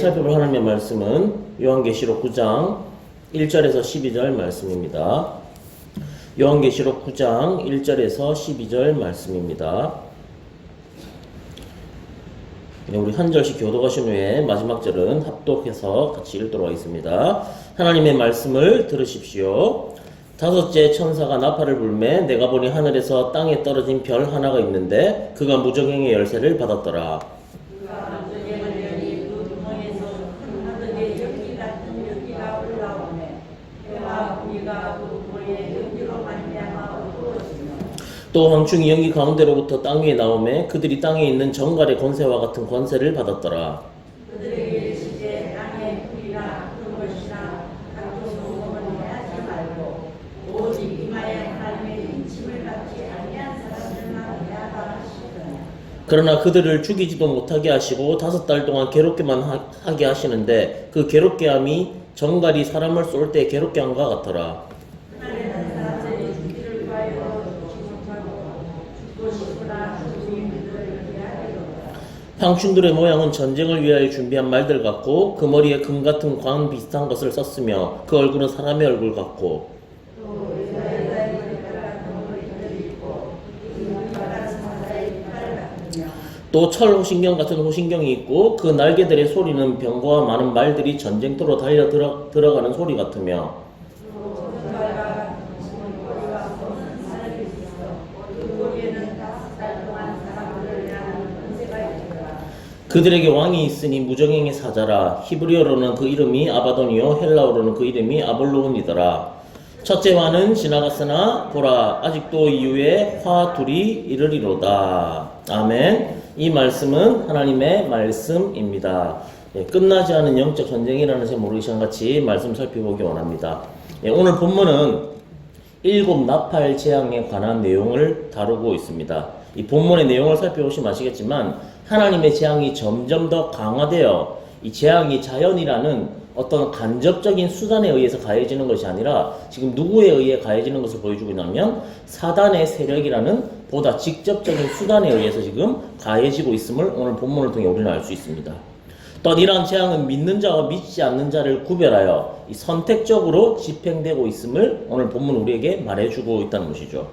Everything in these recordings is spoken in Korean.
살펴볼 하나님의 말씀은 요한계시록 9장 1절에서 12절 말씀입니다. 요한계시록 9장 1절에서 12절 말씀입니다. 우리 한 절씩 교독하신 후에 마지막 절은 합독해서 같이 읽도록 하겠습니다. 하나님의 말씀을 들으십시오. 다섯째 천사가 나팔을 불매 내가 보니 하늘에서 땅에 떨어진 별 하나가 있는데 그가 무저갱의 열쇠를 받았더라. 또 황충이 연기 가운데로부터 땅 위에 나오매 그들이 땅에 있는 정갈의 권세와 같은 권세를 받았더라. 그들에게 이르시되 땅의 풀이나 그것이나 각종 소금을 하지 말고 오직 이마에 하나님의 인침을 받지 아니한 사람들만 해야 하시더라. 그러나 그들을 죽이지도 못하게 하시고 5달 동안 괴롭게만 하게 하시는데 그 괴롭게 함이 정갈이 사람을 쏠 때 괴롭게 함과 같더라. 그날에는 사람들이 죽기를 구하여 죽지 못하고 죽고 싶으나 죽음이 그들을 피하리로다. 황충들의 모양은 전쟁을 위하여 준비한 말들 같고 그 머리에 금 같은 광 비슷한 것을 썼으며 그 얼굴은 사람의 얼굴 같고 또 여자의 같은 머리를 입고 그 같은 사자의 팔 같으며 또 철 호신경 같은 호신경이 있고 그 날개들의 소리는 병거와 많은 말들이 전쟁터로 달려 들어가는 소리 같으며 그들에게 왕이 있으니 무저갱의 사자라. 히브리어로는 그 이름이 아바돈이요 헬라어로는 그 이름이 아볼로온이더라. 첫째 화는 지나갔으나 보라 아직도 이후에 화 둘이 이르리로다. 아멘. 이 말씀은 하나님의 말씀입니다. 끝나지 않은 영적 전쟁이라는 제목으로 이 시간같이 말씀 살펴보기 원합니다. 오늘 본문은 7 나팔 재앙에 관한 내용을 다루고 있습니다. 이 본문의 내용을 살펴보시면 아시겠지만 하나님의 재앙이 점점 더 강화되어 이 재앙이 자연이라는 어떤 간접적인 수단에 의해서 가해지는 것이 아니라 지금 누구에 의해 가해지는 것을 보여주고 있냐면 사단의 세력이라는 보다 직접적인 수단에 의해서 지금 가해지고 있음을 오늘 본문을 통해 우리는 알 수 있습니다. 또한 이러한 재앙은 믿는 자와 믿지 않는 자를 구별하여 이 선택적으로 집행되고 있음을 오늘 본문 우리에게 말해주고 있다는 것이죠.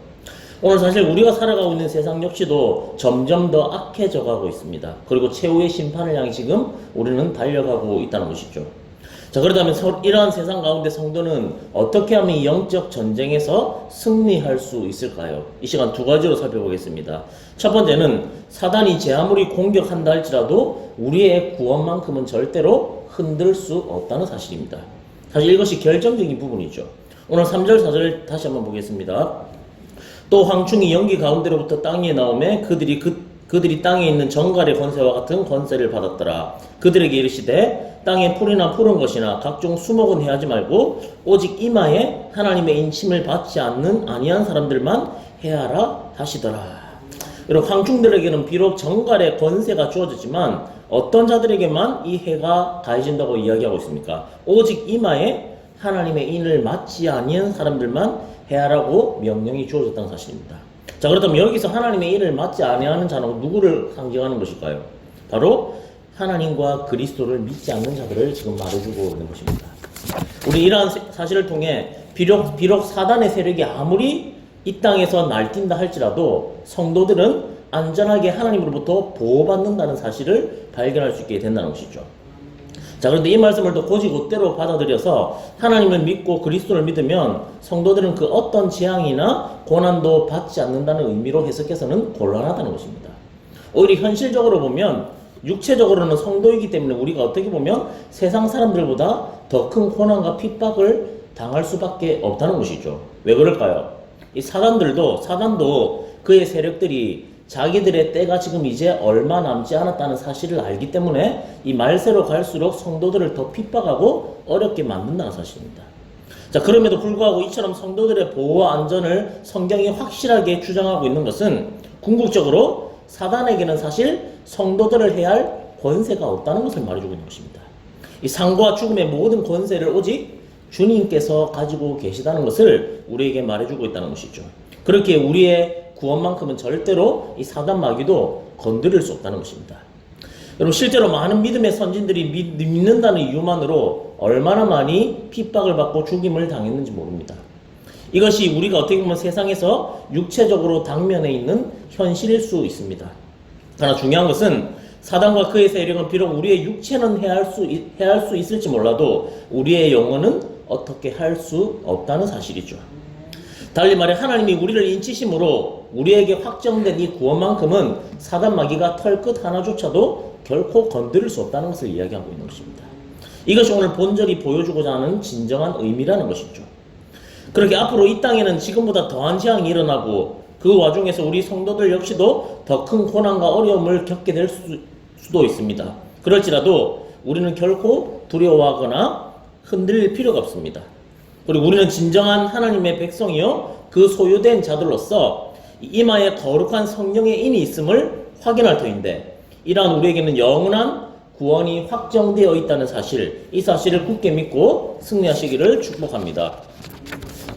오늘 사실 우리가 살아가고 있는 세상 역시도 점점 더 악해져 가고 있습니다. 그리고 최후의 심판을 향해 지금 우리는 달려가고 있다는 것이죠. 자, 그렇다면 이러한 세상 가운데 성도는 어떻게 하면 이 영적 전쟁에서 승리할 수 있을까요? 이 시간 두 가지로 살펴보겠습니다. 첫 번째는 사단이 제 아무리 공격한다 할지라도 우리의 구원만큼은 절대로 흔들 수 없다는 사실입니다. 사실 이것이 결정적인 부분이죠. 오늘 3절 4절 다시 한번 보겠습니다. 또 황충이 연기 가운데로부터 땅 위에 나오매 그들이 땅에 있는 정갈의 권세와 같은 권세를 받았더라. 그들에게 이르시되 땅에 풀이나 푸른 것이나 각종 수목은 해하지 말고 오직 이마에 하나님의 인침을 받지 않는 아니한 사람들만 해하라 하시더라. 여러분, 황충들에게는 비록 정갈의 권세가 주어졌지만 어떤 자들에게만 이 해가 가해진다고 이야기하고 있습니까? 오직 이마에 하나님의 인을 맞지 아니한 사람들만 해하라고 명령이 주어졌다는 사실입니다. 자, 그렇다면 여기서 하나님의 인을 맞지 아니하는 자는 누구를 상징하는 것일까요? 바로 하나님과 그리스도를 믿지 않는 자들을 지금 말해주고 있는 것입니다. 우리 이러한 사실을 통해 비록 사단의 세력이 아무리 이 땅에서 날뛴다 할지라도 성도들은 안전하게 하나님으로부터 보호받는다는 사실을 발견할 수 있게 된다는 것이죠. 자, 그런데 이 말씀을 또 곧이곧대로 받아들여서 하나님을 믿고 그리스도를 믿으면 성도들은 그 어떤 재앙이나 고난도 받지 않는다는 의미로 해석해서는 곤란하다는 것입니다. 오히려 현실적으로 보면 육체적으로는 성도이기 때문에 우리가 어떻게 보면 세상 사람들보다 더 큰 고난과 핍박을 당할 수밖에 없다는 것이죠. 왜 그럴까요? 이 사단도 그의 세력들이 자기들의 때가 지금 이제 얼마 남지 않았다는 사실을 알기 때문에 이 말세로 갈수록 성도들을 더 핍박하고 어렵게 만든다는 사실입니다. 자, 그럼에도 불구하고 이처럼 성도들의 보호와 안전을 성경이 확실하게 주장하고 있는 것은 궁극적으로 사단에게는 사실 성도들을 해야 할 권세가 없다는 것을 말해주고 있는 것입니다. 이 상고와 죽음의 모든 권세를 오직 주님께서 가지고 계시다는 것을 우리에게 말해주고 있다는 것이죠. 그렇게 우리의 구원만큼은 절대로 이 사단 마귀도 건드릴 수 없다는 것입니다. 여러분 실제로 많은 믿음의 선진들이 믿는다는 이유만으로 얼마나 많이 핍박을 받고 죽임을 당했는지 모릅니다. 이것이 우리가 어떻게 보면 세상에서 육체적으로 당면에 있는 현실일 수 있습니다. 그러나 중요한 것은 사단과 그의 세력은 비록 우리의 육체는 해할 수 있을지 몰라도 우리의 영혼은 어떻게 할 수 없다는 사실이죠. 달리 말해 하나님이 우리를 인치심으로 우리에게 확정된 이 구원만큼은 사단 마귀가 털끝 하나조차도 결코 건드릴 수 없다는 것을 이야기하고 있는 것입니다. 이것이 오늘 본절이 보여주고자 하는 진정한 의미라는 것이죠. 그렇게 앞으로 이 땅에는 지금보다 더한 재앙이 일어나고 그 와중에서 우리 성도들 역시도 더 큰 고난과 어려움을 겪게 될 수도 있습니다. 그럴지라도 우리는 결코 두려워하거나 흔들릴 필요가 없습니다. 그리고 우리는 진정한 하나님의 백성이요 그 소유된 자들로서 이마에 거룩한 성령의 인이 있음을 확인할 터인데 이러한 우리에게는 영원한 구원이 확정되어 있다는 사실, 이 사실을 굳게 믿고 승리하시기를 축복합니다.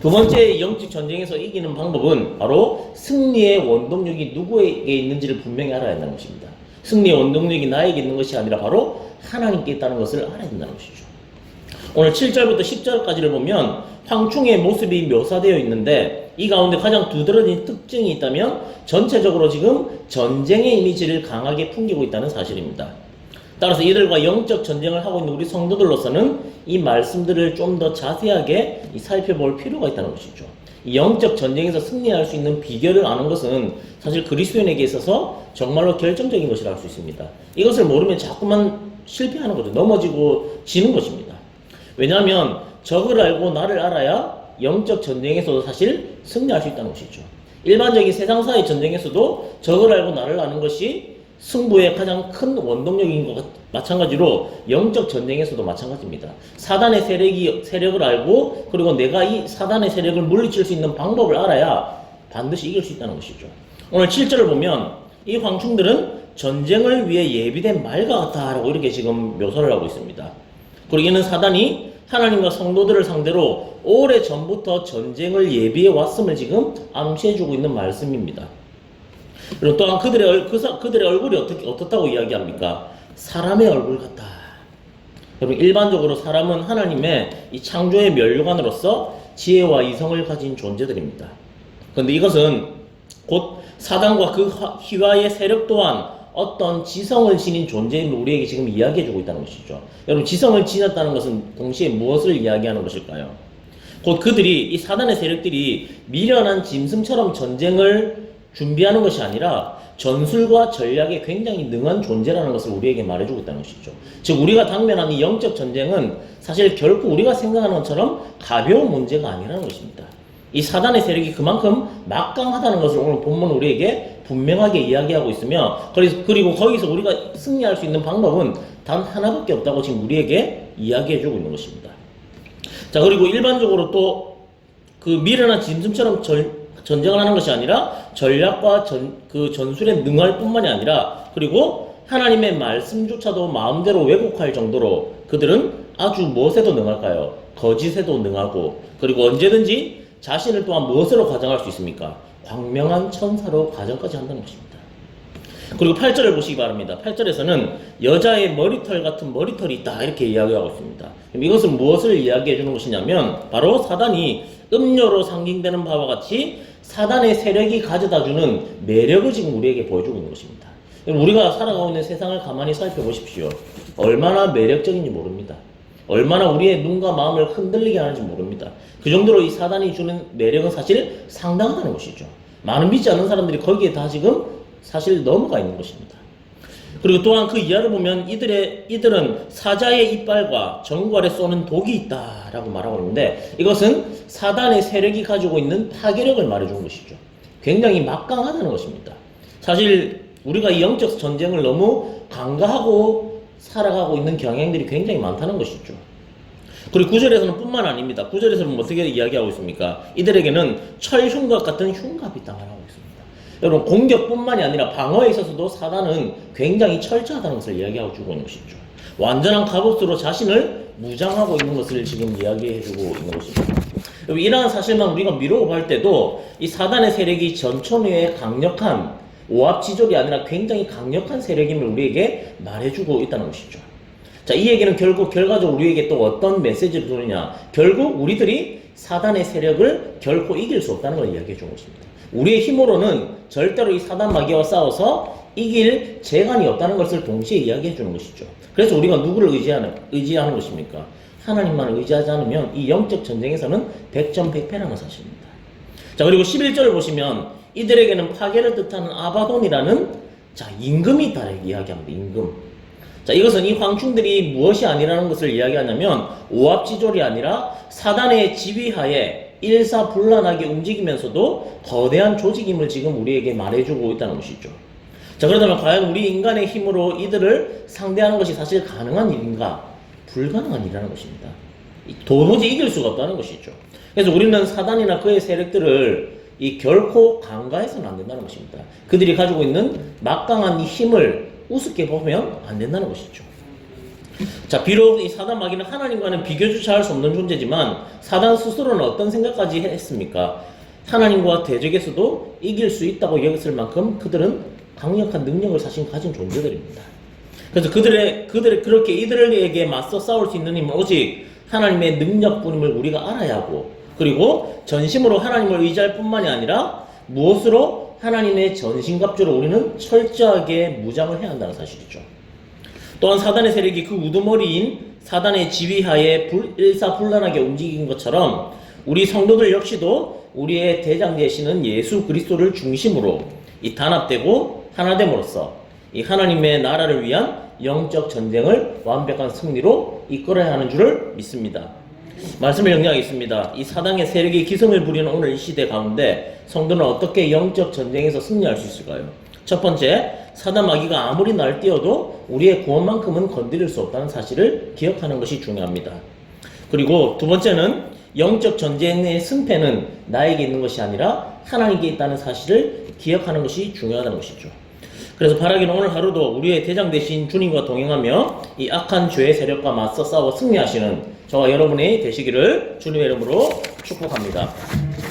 두 번째 영적 전쟁에서 이기는 방법은 바로 승리의 원동력이 누구에게 있는지를 분명히 알아야 한다는 것입니다. 승리의 원동력이 나에게 있는 것이 아니라 바로 하나님께 있다는 것을 알아야 된다는 것이죠. 오늘 7절부터 10절까지를 보면 황충의 모습이 묘사되어 있는데 이 가운데 가장 두드러진 특징이 있다면 전체적으로 지금 전쟁의 이미지를 강하게 풍기고 있다는 사실입니다. 따라서 이들과 영적 전쟁을 하고 있는 우리 성도들로서는 이 말씀들을 좀 더 자세하게 살펴볼 필요가 있다는 것이죠. 이 영적 전쟁에서 승리할 수 있는 비결을 아는 것은 사실 그리스도인에게 있어서 정말로 결정적인 것이라 할 수 있습니다. 이것을 모르면 자꾸만 실패하는 거죠. 넘어지고 지는 것입니다. 왜냐하면 적을 알고 나를 알아야 영적 전쟁에서도 사실 승리할 수 있다는 것이죠. 일반적인 세상사의 전쟁에서도 적을 알고 나를 아는 것이 승부의 가장 큰 원동력인 것 마찬가지로 영적 전쟁에서도 마찬가지입니다. 사단의 세력을 알고 그리고 내가 이 사단의 세력을 물리칠 수 있는 방법을 알아야 반드시 이길 수 있다는 것이죠. 오늘 7절을 보면 이 황충들은 전쟁을 위해 예비된 말과 같다라고 이렇게 지금 묘사를 하고 있습니다. 그리고 이는 사단이 하나님과 성도들을 상대로 오래 전부터 전쟁을 예비해 왔음을 지금 암시해주고 있는 말씀입니다. 그리고 또한 그들의 얼굴이 어떻다고 이야기합니까? 사람의 얼굴 같다. 여러분 일반적으로 사람은 하나님의 이 창조의 면류관으로서 지혜와 이성을 가진 존재들입니다. 그런데 이것은 곧 사단과 그 희화의 세력 또한 어떤 지성을 지닌 존재임을 우리에게 지금 이야기해주고 있다는 것이죠. 여러분 지성을 지녔다는 것은 동시에 무엇을 이야기하는 것일까요? 곧 그들이 이 사단의 세력들이 미련한 짐승처럼 전쟁을 준비하는 것이 아니라 전술과 전략에 굉장히 능한 존재라는 것을 우리에게 말해주고 있다는 것이죠. 즉 우리가 당면한 이 영적 전쟁은 사실 결코 우리가 생각하는 것처럼 가벼운 문제가 아니라는 것입니다. 이 사단의 세력이 그만큼 막강하다는 것을 오늘 본문 우리에게 분명하게 이야기하고 있으며 그리고 거기서 우리가 승리할 수 있는 방법은 단 하나밖에 없다고 지금 우리에게 이야기해주고 있는 것입니다. 자 그리고 일반적으로 또 그 미련한 짐승처럼 전쟁을 하는 것이 아니라 전략과 전술에 능할 뿐만이 아니라 그리고 하나님의 말씀조차도 마음대로 왜곡할 정도로 그들은 아주 무엇에도 능할까요? 거짓에도 능하고 그리고 언제든지 자신을 또한 무엇으로 가정할 수 있습니까? 광명한 천사로 가정까지 한다는 것입니다. 그리고 8절을 보시기 바랍니다. 8절에서는 여자의 머리털 같은 머리털이 있다 이렇게 이야기하고 있습니다. 이것은 무엇을 이야기해 주는 것이냐면 바로 사단이 음료로 상징되는 바와 같이 사단의 세력이 가져다주는 매력을 지금 우리에게 보여주고 있는 것입니다. 우리가 살아가고 있는 세상을 가만히 살펴보십시오. 얼마나 매력적인지 모릅니다. 얼마나 우리의 눈과 마음을 흔들리게 하는지 모릅니다. 그 정도로 이 사단이 주는 매력은 사실 상당하다는 것이죠. 많은 믿지 않는 사람들이 거기에 다 지금 사실 넘어가 있는 것입니다. 그리고 또한 그 이하를 보면 이들은 사자의 이빨과 정괄에 쏘는 독이 있다라고 말하고 있는데 이것은 사단의 세력이 가지고 있는 파괴력을 말해주는 것이죠. 굉장히 막강하다는 것입니다. 사실 우리가 이 영적 전쟁을 너무 간과하고 살아가고 있는 경향들이 굉장히 많다는 것이죠. 그리고 9절에서는 뿐만 아닙니다. 9절에서는 어떻게 이야기하고 있습니까? 이들에게는 철흉각 같은 흉갑이 있다 말하고 있습니다. 여러분 공격뿐만이 아니라 방어에 있어서도 사단은 굉장히 철저하다는 것을 이야기하고 주고 있는 것이죠. 완전한 갑옷으로 자신을 무장하고 있는 것을 지금 이야기해 주고 있는 것입니다. 이러한 사실만 우리가 미루고 할 때도 이 사단의 세력이 전천후에 강력한 오합지졸이 아니라 굉장히 강력한 세력임을 우리에게 말해주고 있다는 것이죠. 자, 이 얘기는 결국 결과적으로 우리에게 또 어떤 메시지를 주느냐. 결국 우리들이 사단의 세력을 결코 이길 수 없다는 걸 이야기해 주는 것입니다. 우리의 힘으로는 절대로 이 사단 마귀와 싸워서 이길 재간이 없다는 것을 동시에 이야기해 주는 것이죠. 그래서 우리가 누구를 의지하는 것입니까? 하나님만을 의지하지 않으면 이 영적 전쟁에서는 100점100패라는 사실입니다. 자, 그리고 11절을 보시면 이들에게는 파괴를 뜻하는 아바돈이라는 임금이 있다 이야기합니다. 임금. 자, 이것은 이 황충들이 무엇이 아니라는 것을 이야기하냐면 오합지졸이 아니라 사단의 지휘하에 일사불란하게 움직이면서도 거대한 조직임을 지금 우리에게 말해주고 있다는 것이죠. 자, 그렇다면 과연 우리 인간의 힘으로 이들을 상대하는 것이 사실 가능한 일인가? 불가능한 일이라는 것입니다. 도무지 이길 수가 없다는 것이죠. 그래서 우리는 사단이나 그의 세력들을 결코 간과해서는 안 된다는 것입니다. 그들이 가지고 있는 막강한 이 힘을 우습게 보면 안 된다는 것이죠. 자, 비록 이 사단 마귀는 하나님과는 비교조차 할 수 없는 존재지만 사단 스스로는 어떤 생각까지 했습니까? 하나님과 대적에서도 이길 수 있다고 여겼을 만큼 그들은 강력한 능력을 사실 가진 존재들입니다. 그래서 그렇게 이들에게 맞서 싸울 수 있는 힘은 오직 하나님의 능력뿐임을 우리가 알아야 하고, 그리고 전심으로 하나님을 의지할 뿐만이 아니라 무엇으로 하나님의 전신갑주로 우리는 철저하게 무장을 해야 한다는 사실이죠. 또한 사단의 세력이 그 우두머리인 사단의 지휘하에 일사불란하게 움직인 것처럼 우리 성도들 역시도 우리의 대장 되시는 예수 그리스도를 중심으로 단합되고 하나됨으로써 이 하나님의 나라를 위한 영적 전쟁을 완벽한 승리로 이끌어야 하는 줄을 믿습니다. 말씀을 정리하겠습니다. 이 사단의 세력이 기승을 부리는 오늘 이 시대 가운데 성도는 어떻게 영적 전쟁에서 승리할 수 있을까요? 첫 번째, 사단 마귀가 아무리 날뛰어도 우리의 구원만큼은 건드릴 수 없다는 사실을 기억하는 것이 중요합니다. 그리고 두 번째는 영적 전쟁의 승패는 나에게 있는 것이 아니라 하나님께 있다는 사실을 기억하는 것이 중요하다는 것이죠. 그래서 바라기는 오늘 하루도 우리의 대장 되신 주님과 동행하며 이 악한 죄의 세력과 맞서 싸워 승리하시는 저와 여러분이 되시기를 주님의 이름으로 축복합니다.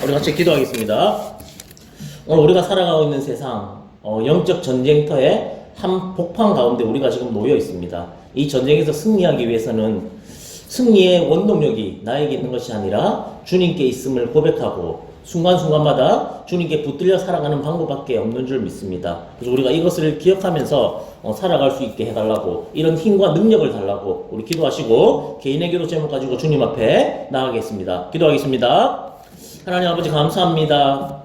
우리 같이 기도하겠습니다. 오늘 우리가 살아가고 있는 세상 영적 전쟁터의 한복판 가운데 우리가 지금 놓여 있습니다. 이 전쟁에서 승리하기 위해서는 승리의 원동력이 나에게 있는 것이 아니라 주님께 있음을 고백하고 순간순간마다 주님께 붙들려 살아가는 방법밖에 없는 줄 믿습니다. 그래서 우리가 이것을 기억하면서 살아갈 수 있게 해달라고, 이런 힘과 능력을 달라고 우리 기도하시고 개인의 기도 제목 가지고 주님 앞에 나가겠습니다. 기도하겠습니다. 하나님 아버지 감사합니다.